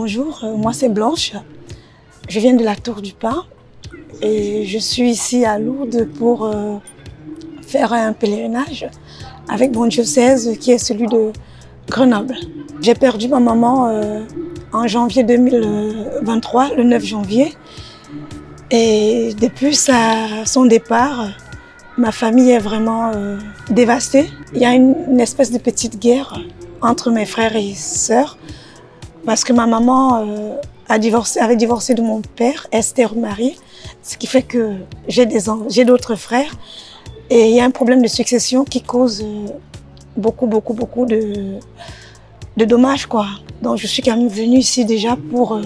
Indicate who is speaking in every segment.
Speaker 1: Bonjour, moi c'est Blanche. Je viens de la Tour du Pin et je suis ici à Lourdes pour faire un pèlerinage avec mon diocèse qui est celui de Grenoble. J'ai perdu ma maman en janvier 2023, le 9 janvier. Et depuis son départ, ma famille est vraiment dévastée. Il y a une espèce de petite guerre entre mes frères et sœurs parce que ma maman avait divorcé de mon père, Esther Marie, ce qui fait que j'ai d'autres frères. Et il y a un problème de succession qui cause beaucoup de dommages, quoi. Donc je suis quand même venue ici déjà pour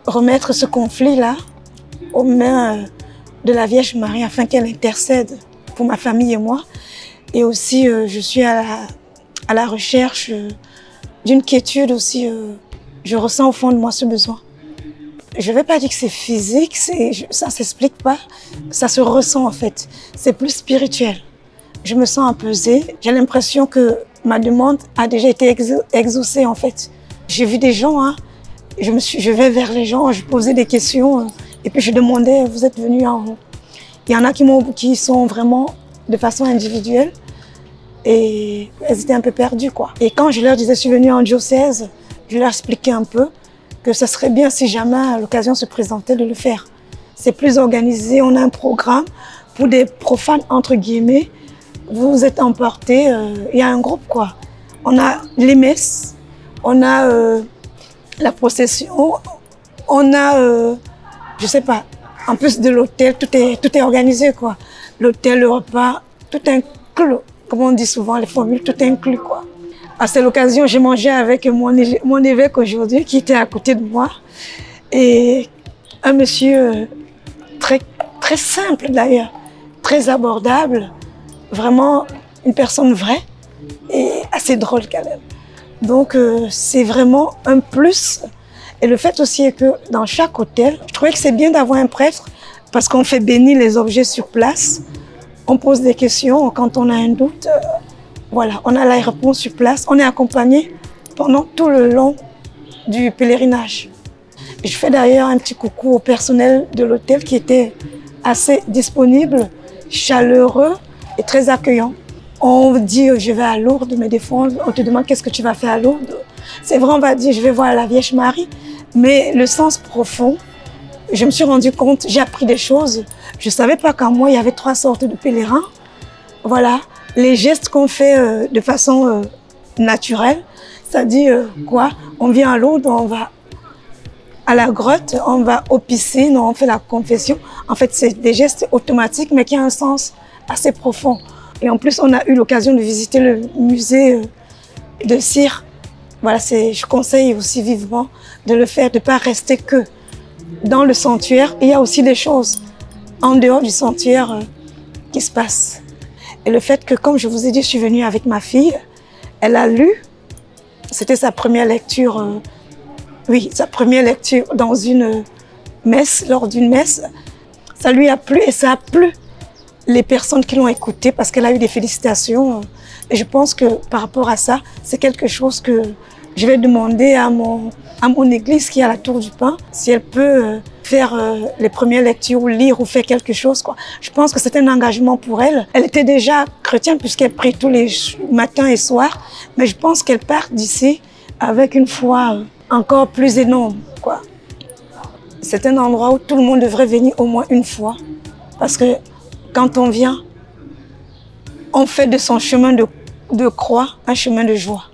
Speaker 1: remettre ce conflit-là aux mains de la Vierge Marie afin qu'elle intercède pour ma famille et moi. Et aussi, je suis à la recherche d'une quiétude aussi. Je ressens au fond de moi ce besoin. Je ne vais pas dire que c'est physique, ça ne s'explique pas, ça se ressent en fait. C'est plus spirituel. Je me sens apaisée. J'ai l'impression que ma demande a déjà été exaucée en fait. J'ai vu des gens, hein, je vais vers les gens, je posais des questions et puis je demandais, vous êtes venus en haut. Il y en a qui sont vraiment de façon individuelle et elles étaient un peu perdues, quoi. Et quand je leur disais, je suis venue en diocèse, je leur expliquais un peu que ça serait bien si jamais l'occasion se présentait de le faire. C'est plus organisé, on a un programme pour des profanes entre guillemets. Vous êtes emportés, il y a un groupe, quoi. On a les messes, on a la procession, on a, je sais pas, en plus de l'hôtel, tout est organisé, quoi. L'hôtel, le repas, tout inclus. Comme on dit souvent, les formules, tout inclus, quoi. À cette occasion, j'ai mangé avec mon évêque aujourd'hui, qui était à côté de moi. Et un monsieur très simple d'ailleurs, très abordable, vraiment une personne vraie et assez drôle quand même. Donc c'est vraiment un plus. Et le fait aussi est que dans chaque hôtel, je trouvais que c'est bien d'avoir un prêtre parce qu'on fait bénir les objets sur place. On pose des questions quand on a un doute. Voilà, on a la réponse sur place. On est accompagné pendant tout le long du pèlerinage. Je fais d'ailleurs un petit coucou au personnel de l'hôtel qui était assez disponible, chaleureux et très accueillant. On dit je vais à Lourdes, mais des fois on te demande qu'est-ce que tu vas faire à Lourdes. C'est vrai, on va dire je vais voir la Vierge Marie, mais le sens profond, je me suis rendu compte, j'ai appris des choses. Je ne savais pas qu'en moi il y avait 3 sortes de pèlerins. Voilà, les gestes qu'on fait de façon naturelle, c'est-à-dire quoi? On vient à Lourdes, on va à la grotte, on va aux piscines, on fait la confession. En fait, c'est des gestes automatiques, mais qui ont un sens assez profond. Et en plus, on a eu l'occasion de visiter le musée de cire. Voilà, je conseille aussi vivement de le faire, de ne pas rester que dans le sanctuaire. Il y a aussi des choses en dehors du sanctuaire qui se passent. Et le fait que, comme je vous ai dit, je suis venue avec ma fille, elle a lu, c'était sa première lecture, oui, sa première lecture dans une messe, lors d'une messe. Ça lui a plu et ça a plu les personnes qui l'ont écoutée parce qu'elle a eu des félicitations. Et je pense que par rapport à ça, c'est quelque chose que je vais demander à mon église qui est à la Tour du Pin, si elle peut faire les premières lectures ou lire ou faire quelque chose, quoi. Je pense que c'est un engagement pour elle. Elle était déjà chrétienne puisqu'elle prie tous les matins et soirs, mais je pense qu'elle part d'ici avec une foi encore plus énorme, quoi. C'est un endroit où tout le monde devrait venir au moins une fois parce que quand on vient, on fait de son chemin de croix un chemin de joie.